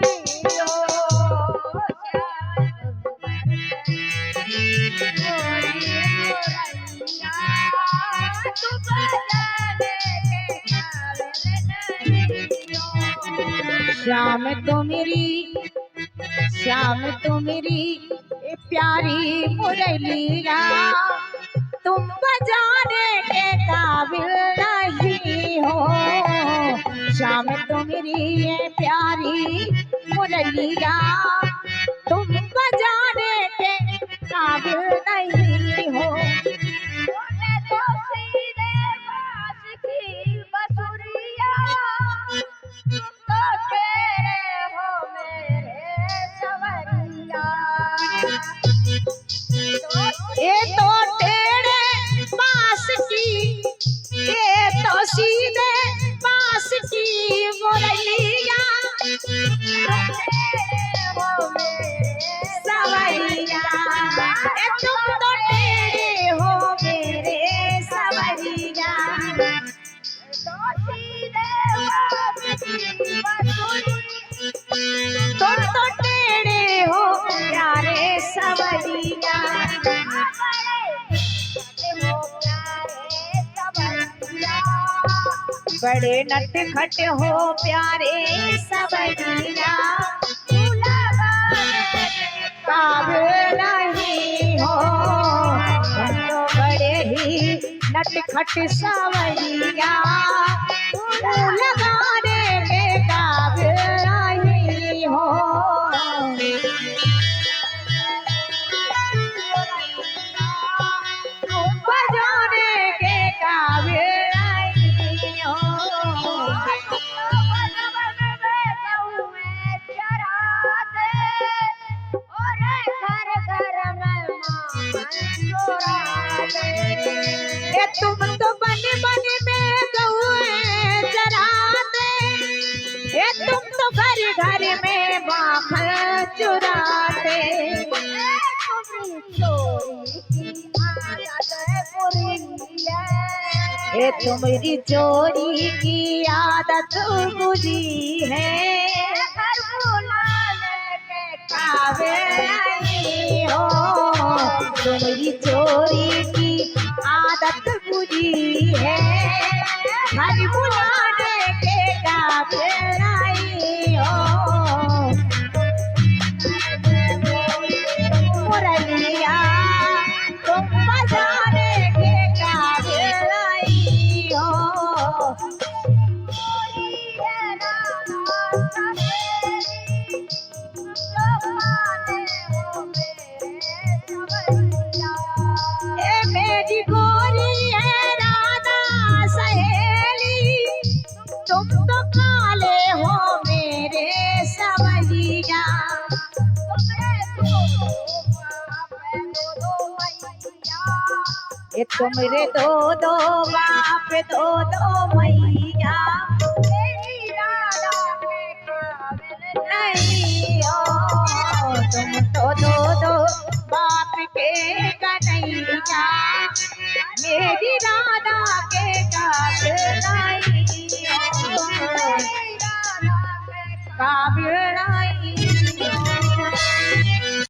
नहीं हो। श्याम तो मेरी प्यारी मुरलिया तुम बजाने के काबिल नहीं हो। श्याम तो मेरी ये प्यारी मुरलिया तुम बजाने के काबिल नहीं हो। ये तो टेढ़े बांस की, ये तो सीधे बांस की मुरलिया सवरिया। तुम तो टेढ़े हो मेरे सवरिया। तुम तो टेढ़े हो प्यारे सवरिया। बड़े नटखट हो प्यारे सवरिया काबिल नहीं हो। तुम तो बड़े ही नटखट सवरिया लगाने के काबिल नहीं हो। बजाने के काबिल नहीं हो। ये तुम तो बन बन में गहुए चराते। ये तुम तो घर घर में माखन चुराते। ये तुम्हारी चोरी की आदत बुरी है। काबिल नहीं हो। तुम्हारी चोरी की आदत बुरी है। हर बुलाने के काबिल नहीं हो। मुरलिया तुम बजाने के काबिल नहीं हो। मेरी गोरी है राधा सहेली तुम तो काले हो मेरे सवरिया। ये तुमरे दो दो बाप दो दो मैया नहीं हो। तुम तो दो दो बाप के कन्हैया मेरी